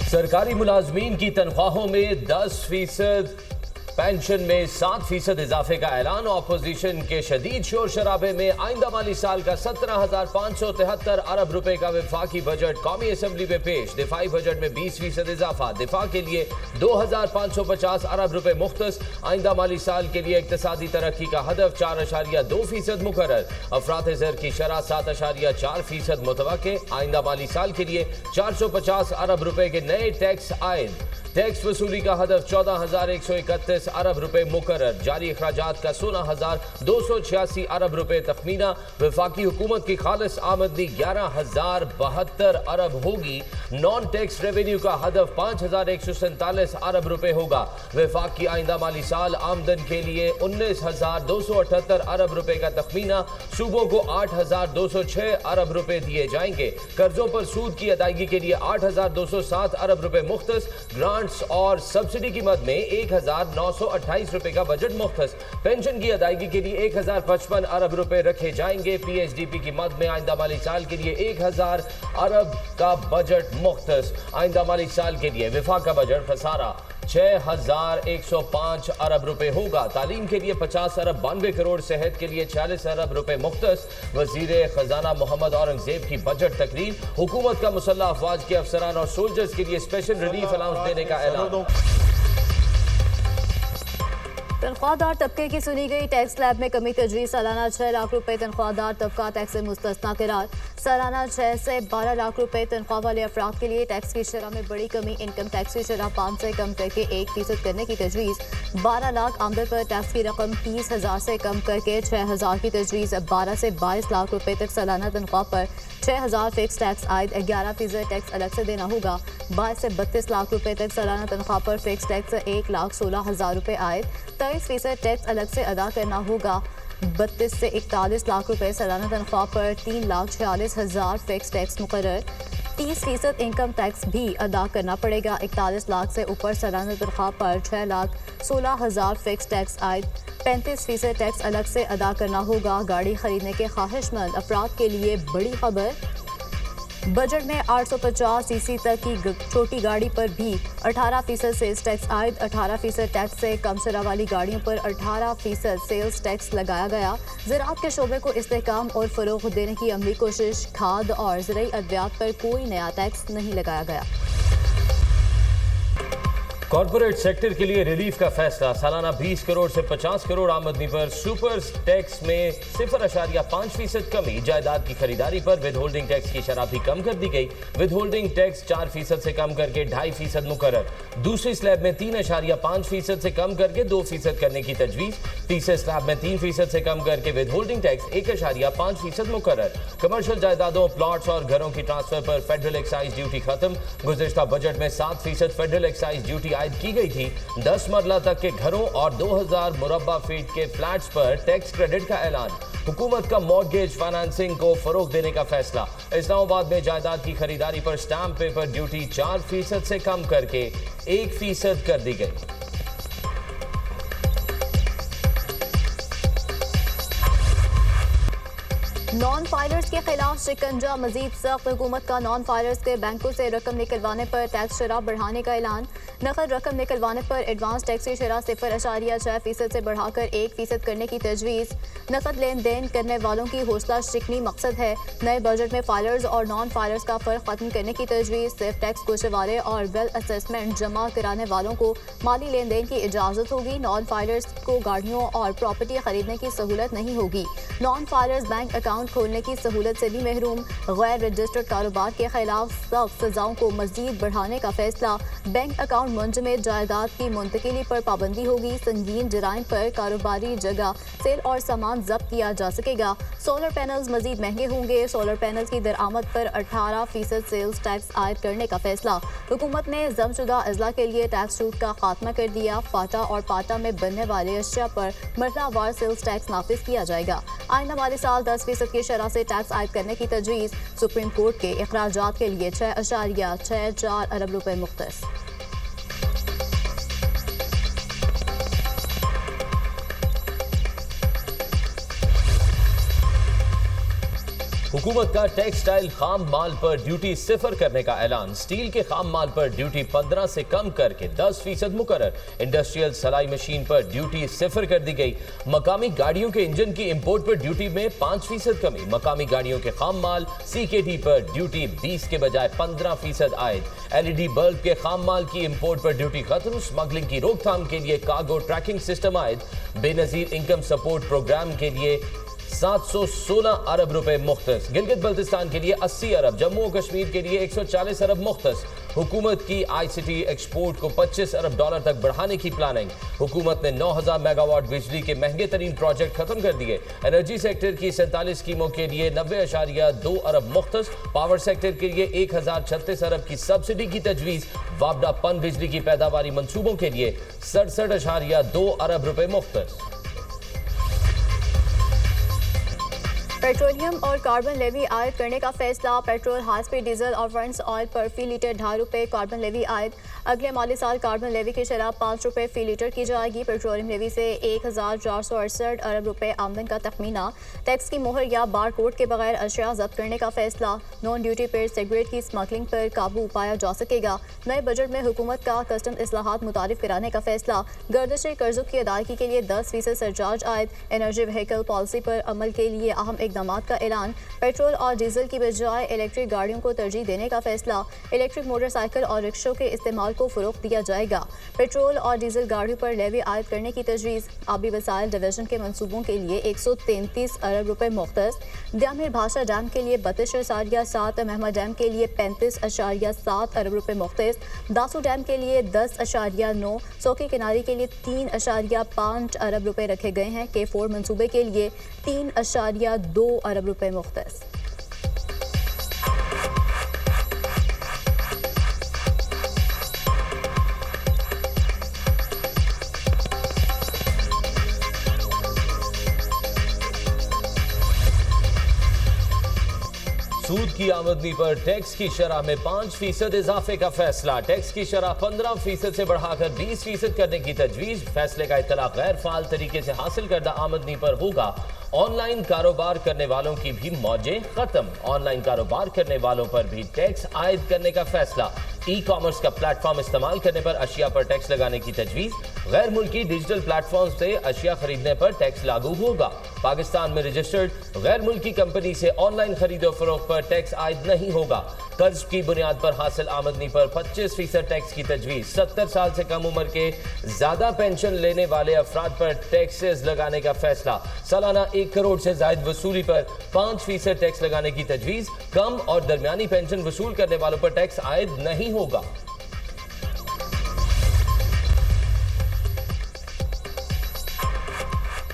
सरकारी मुलाजमीन की तनख्वाहों में 10%, पेंशन में 7% इजाफे का ऐलान। ऑपोजिशन के शदीद शोर शराबे में आइंदा माली साल का 17,573 अरब रुपए का वफाकी बजट कौमी असम्बली में पेश। दिफाई बजट में 20% इजाफा। दिफा के लिए 2,550 अरब रुपए मुख्तस। आइंदा माली साल के लिए इक्तसादी तरक्की का हदफ 4.2% मुकर्रर। अफरात ज़र की शरह 7.4% मुतवक्के। आइंदा माली साल के लिए 450 अरब रुपए के नए टैक्स आयद। टैक्स वसूली का हदफ 14,131 अरब रुपए मुकर्रर। जारी अखराजात का 16,286 अरब रुपए तखमीना। वफाकी हुकूमत की खालिस आमदनी 11,072 अरब होगी। नॉन टैक्स रेवेन्यू का हदफ 5,147 अरब रुपए होगा। वफाक की आइंदा माली साल आमदन के लिए 19,278 अरब रुपए का तखमीना। सूबों को 8,206 अरब रुपए दिए जाएंगे। कर्जों पर सूद की अदायगी के लिए 8,207 अरब रुपए मुख्तस। ग्रांट्स और सब्सिडी की मद में 1,928 रुपए का बजट मुख्तस। पेंशन की अदायगी के लिए 1,055 अरब रुपए रखे जाएंगे। PHDP की मद में आइंदा माली साल के लिए 1,000 अरब का बजट मुख्तस। आइंदा माली साल के लिए वफाक का बजट खसारा 6,105 अरब रुपए होगा। तालीम के लिए 50 अरब 92 करोड़। सेहत के लिए 46 अरब रुपए मुख्तस। वजीर खजाना मोहम्मद औरंगजेब की बजट तकरीर। हुकूमत का मुसल्लह अफवाज के अफसरान और सोल्जर्स के लिए स्पेशल रिलीफ अलाउंस देने का ऐलान। तनख्वाहदार तबके की सुनी गई। टैक्स स्लैब में कमी तजवीज़। सालाना 6 लाख रुपए तनख्वाहदार तबका टैक्स से मुस्तस्ना करार। सालाना 6 से 12 लाख रुपए तनख्वाह वाले अफराद के लिए टैक्स की शरह में बड़ी कमी। इनकम टैक्स की शरह 5 से कम करके 1% करने की तजवीज़। 12 लाख आमदन पर टैक्स की रकम 30,000 से कम करके 6,000 की तजवीज़। 12 से 22 लाख रुपए तक सालाना तनख्वाह पर 6,000 फिक्स टैक्स आयद। 11% टैक्स अलग से देना होगा। 22 से 32 लाख रुपए तक सालाना तनख्वाह पर फिक्स टैक्स 1,16,000 रुपए आयद। 23% टैक्स अलग से अदा करना होगा। 32 से 41 लाख रुपए सालाना तनख्वाह पर 3,46,000 फिक्स टैक्स मुकर्रर। 30% इनकम टैक्स भी अदा करना पड़ेगा। 41 लाख से ऊपर सालाना तनख्वाह पर 6,16,000 फिक्स टैक्स आयद। 35% टैक्स अलग से अदा करना होगा। गाड़ी खरीदने के ख्वाहिशमंद अफराद के लिए बड़ी खबर। बजट में 850 सीसी तक की छोटी गाड़ी पर भी 18% सेल्स टैक्स आयद। 18% टैक्स से कम शरह वाली गाड़ियों पर 18% सेल्स टैक्स लगाया गया। ज़राअत के शोबे को इस्तेहकाम और फ़रोग़ देने की अमली कोशिश। खाद और ज़रूरी अद्वियात पर कोई नया टैक्स नहीं लगाया गया। कॉर्पोरेट सेक्टर के लिए रिलीफ का फैसला। सालाना 20 करोड़ से 50 करोड़ आमदनी पर सुपर टैक्स में 0.5% कमी। जायदाद की खरीदारी पर विद होल्डिंग टैक्स की शरह भी कम कर दी गई। विद होल्डिंग टैक्स 4% से कम करके 2.5% मुकर्रर। दूसरी स्लैब में 3.5% से कम करके 2% करने की तजवीज़। तीसरे स्लैब में 3% से कम करके विद होल्डिंग टैक्स 1.5% मुकर्रर। कमर्शियल जायदादों, प्लॉट्स और घरों की ट्रांसफर पर फेडरल एक्साइज ड्यूटी खत्म। गुज़िश्ता बजट में 7% फेडरल एक्साइज ड्यूटी आयद की गई थी। 10 मरला तक के घरों और 2,000 मुरब्बा फीट के फ्लैट्स पर टैक्स क्रेडिट का ऐलान। हुकूमत का मॉर्गेज फाइनेंसिंग को फरोग देने का फैसला। इस्लामाबाद में जायदाद की खरीदारी पर स्टैम्प पेपर ड्यूटी 4% से कम करके 1% कर दी गई। नॉन फाइलर्स के खिलाफ शिकंजा मजीद सख्त। हुकूमत का नॉन फाइलर्स के बैंकों से रकम निकलवाने पर टैक्स शरह बढ़ाने का ऐलान। नकद रकम निकलवाने पर एडवांस टैक्स की शरह 0.6% से बढ़ाकर 1% करने की तजवीज़। नकद लेन देन करने वालों की हौसला शिकनी मकसद है। नए बजट में फाइलर्स और नॉन फाइलर्स का फ़र्क खत्म करने की तजवीज़। सिर्फ टैक्स गोशवारे और वेल असेसमेंट जमा कराने वालों को माली लेन देन की इजाज़त होगी। नॉन फाइलर्स को गाड़ियों और प्रॉपर्टी खरीदने की सहूलत नहीं होगी। नॉन फाइलर्स बैंक अकाउंट खोलने की सहूलत से भी महरूम। गैर रजिस्टर्ड कारोबार के खिलाफ सख्त सजाओं को मजीद बढ़ाने का फैसला। बैंक अकाउंट मुंजमद जायदाद की मुंतकिली पर पाबंदी होगी। संगीन जराइम पर कारोबारी जगह सेल और सामान जब्त किया जा सकेगा। सोलर पैनल्स मजीद महंगे होंगे। सोलर पैनल्स की दरामद पर 18% सेल्स टैक्स आयद करने का फैसला। हुकूमत ने जमशुदा अजला के लिए टैक्स छूट का खात्मा कर दिया। फाटा और पाटा में बनने वाले अशिया पर मरतबावार सेल्स टैक्स नाफिज किया जाएगा। आइंदा माली साल 10% की शरह से टैक्स आयद करने की तजवीज़। सुप्रीम कोर्ट के अखराजात के लिए 6.64 अरब रुपए मुख्तस। हुकूमत का टेक्सटाइल खाम माल पर ड्यूटी सिफर करने का ऐलान। स्टील के खाम माल पर ड्यूटी 15 से कम करके 10% मुकर्रर। इंडस्ट्रियल सलाई मशीन पर ड्यूटी सिफर कर दी गई। मकामी गाड़ियों के इंजन की इंपोर्ट पर ड्यूटी में 5% कमी। मकामी गाड़ियों के खाम माल CKD पर ड्यूटी 20 के बजाय 15% आयद। LED बल्ब के खाम माल की इंपोर्ट पर ड्यूटी खत्म। स्मगलिंग की रोकथाम के लिए कार्गो ट्रैकिंग सिस्टम आयद। बेनजीर इनकम सपोर्ट प्रोग्राम के लिए 716 अरब रुपए मुख्तस। गिलगित बल्तिस्तान के लिए 80 अरब, जम्मू और कश्मीर के लिए 140 अरब मुख्तस। हुकूमत की ICT एक्सपोर्ट को 25 अरब डॉलर तक बढ़ाने की प्लानिंग। हुकूमत ने 9000 मेगावाट बिजली के महंगे तरीन प्रोजेक्ट खत्म कर दिए। एनर्जी सेक्टर की 47 स्कीमों के लिए 90.2 अरब मुख्तस। पावर सेक्टर के लिए 1036 अरब की सब्सिडी की तजवीज़। वापडा पन बिजली की पैदावारी मंसूबों के लिए 67.2 अरब रुपए मुख्तस। पेट्रोलियम और कार्बन लेवी आयद करने का फैसला। पेट्रोल, हाई स्पीड डीजल और फंड्स ऑयल पर फी लीटर 2.5 रुपये कार्बन लेवी आयद। अगले माली साल कार्बन लेवी की शरह 5 रुपये फी लीटर की जाएगी। पेट्रोलियम लेवी से 1468 अरब रुपये आमदन का तखमीना। टैक्स की मोहर या बार कोड के बगैर अशिया जब्त करने का फैसला। नॉन ड्यूटी पेड सिगरेट की स्मगलिंग पर काबू पाया जा सकेगा। नए बजट में हुकूमत का कस्टम इस्लाहात मुतारिफ कराने का फैसला। गर्दिशी कर्जों की अदायगी के लिए 10% सरचार्ज आयद। एनर्जी व्हीकल पॉलिसी पर अमल के लिए अहम इकदामात का ऐलान। पेट्रोल और डीजल की बजाय इलेक्ट्रिक गाड़ियों को तरजीह देने का फैसला। इलेक्ट्रिक मोटरसाइकिल और रिक्शों के इस्तेमाल को फ़रोग़ दिया जाएगा। पेट्रोल और डीजल गाड़ियों पर लेवी आयद करने की तजवीज़। आबी वसाइल डिवीजन के मनसूबों के लिए 133 अरब रुपये मुख्तस। द्यामिर भाषा डैम के लिए 32.7, महमद डैम के लिए 35.7 अरब रुपये मुख्तस। दासू डैम के लिए 10.9, सोके किनारे के लिए 3.5 अरब रुपये रखे गए हैं। K4 मनसूबे के लिए 3.2 अरब रुपये मुख्तस। सूद की आमदनी पर टैक्स की शरह में 5% इजाफे का फैसला। टैक्स की शरह 15% से बढ़ाकर 20% करने की तजवीज़। फैसले का इत्तला गैर फाल तरीके से हासिल करदा आमदनी पर होगा। ऑनलाइन कारोबार करने वालों की भी मौजें खत्म। ऑनलाइन कारोबार करने वालों पर भी टैक्स आयद करने का फैसला। ई-कॉमर्स का प्लेटफॉर्म इस्तेमाल करने पर अशिया पर टैक्स लगाने की तजवीज़। गैर मुल्की डिजिटल प्लेटफॉर्म से अशिया खरीदने पर टैक्स लागू होगा। पाकिस्तान में रजिस्टर्ड गैर मुल्की कंपनी से ऑनलाइन खरीदो फरोख्त पर टैक्स आयद नहीं होगा। कर्ज की बुनियाद पर हासिल आमदनी पर 25% टैक्स की तजवीज़। 70 साल से कम उम्र के ज्यादा पेंशन लेने वाले अफराद पर टैक्सेस लगाने का फैसला। सालाना 1 करोड़ से जायद वसूली पर 5% टैक्स लगाने की तजवीज़। कम और दरमियानी पेंशन वसूल करने वालों पर टैक्स आयद नहीं होगा।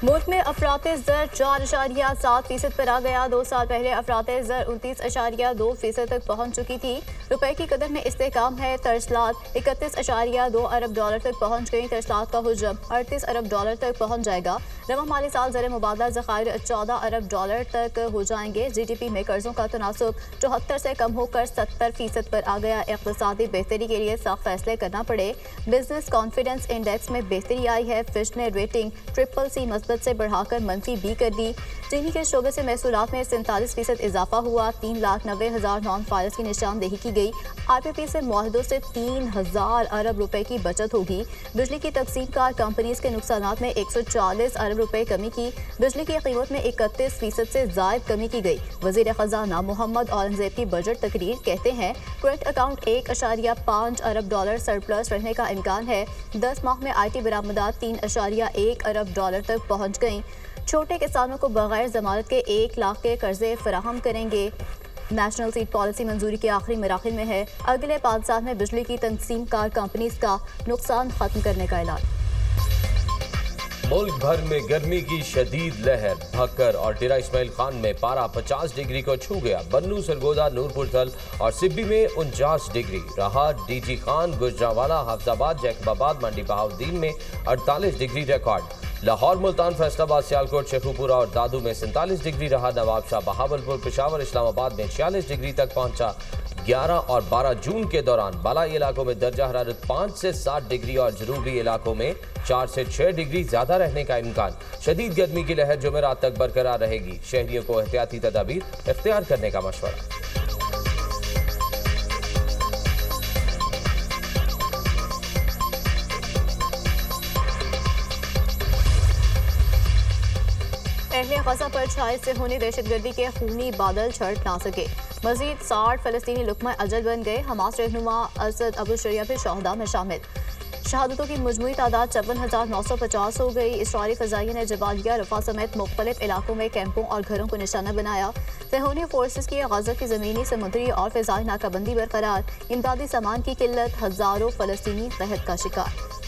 मुल्क में अफराते ज़र 4.7% पर आ गया। 2 साल पहले अफराते ज़र 29.2% तक पहुँच चुकी थी। रुपए की कदर में इस्तेहकाम है। तरसलात 31.2 अरब डॉलर तक पहुँच गई। तरसलात का हुजम 38 अरब डॉलर तक पहुँच जाएगा। रवा माली साल ज़र मुबादला ज़खायर 14 अरब डॉलर तक हो जाएंगे। GDP में कर्जों का तनासुब 74 से कम होकर 70% पर आ गया। इक़्तिसादी बेहतरी के लिए सख्त फैसले करना पड़े। बिजनेस कॉन्फिडेंस इंडेक्स में बेहतरी आई है। फिच ने रेटिंग CCC मस्बत से बढ़ाकर -B कर दी। चीनी के शोबे से महसूलात में 47% इजाफा हुआ। 3,90,000 नॉन फायर्स की निशानदेही की गई। IPP से मुआहदों से 3000 अरब रुपए की बचत होगी। बिजली की तकसीम कार कंपनीज के नुकसानात में 140 अरब रुपए कमी की। बिजली की कीमत में 31% से जायद कमी की गई। वजीर खजाना मोहम्मद औरंगजेब की बजट तकरीर कहते हैं करंट अकाउंट 1.5 अरब डॉलर सरप्लस रहने का इम्कान है। 10 माह में IT बरामदात 3.1 अरब डॉलर तक पहुँच गई। छोटे किसानों को बगैर जमानत के 1 लाख के कर्जे फराहम करेंगे। नेशनल सीड पॉलिसी मंजूरी के आखिरी मराहिल में है। अगले 5 साल में बिजली की तनसीम कार कंपनीज का नुकसान खत्म करने का ऐलान। मुल्क भर में गर्मी की शदीद लहर। भक्कर और टिरा इस्माइल खान में पारा 50 डिग्री को छू गया। बन्नू, सरगोदा, नूरपुर थल और सिब्बी में 49 डिग्री रहा। DG खान, गुजरावाला, हाफजाबाद, जैकबाबाद, मंडी बहाउद्दीन में 48 डिग्री रिकॉर्ड। लाहौर, मुल्तान, फैसलाबाद, सियालकोट, शेखुपुरा और दादू में 47 डिग्री रहा। नवाबशाह, बहावलपुर, पेशावर, इस्लामाबाद में 46 डिग्री तक पहुंचा। 11 और 12 जून के दौरान बालाई इलाकों में दर्जा हरारत 5 से 7 डिग्री और जनूबी इलाकों में 4 से 6 डिग्री ज्यादा रहने का इम्कान। शदीद गर्मी की लहर जुमेरात तक बरकरार रहेगी। शहरियों को एहतियाती तदाबीर इख्तियार करने का मशवरा। अहले गज़ा पर छाए से होनी दहशतगर्दी के खूनी बादल छट ना सके। मजीद 60 फलस्तीनी लुक़मा अजल बन गए। हमास रहनुमा असद अबू शरिया भी शहदा में शामिल। शहादतों की मजमूई तादाद 54,950 हो गई। इसराइली फ़ज़ाइया ने जबालिया रफ़ा समेत मुख्तलिफ इलाकों में कैंपों और घरों को निशाना बनाया। फ़िरौनी फोर्सेस की गज़ा की ज़मीनी समुद्री और फ़िज़ाई नाकाबंदी बरकरार। इमदादी सामान की किल्लत, हज़ारों फ़लस्तीनी कहत का शिकार।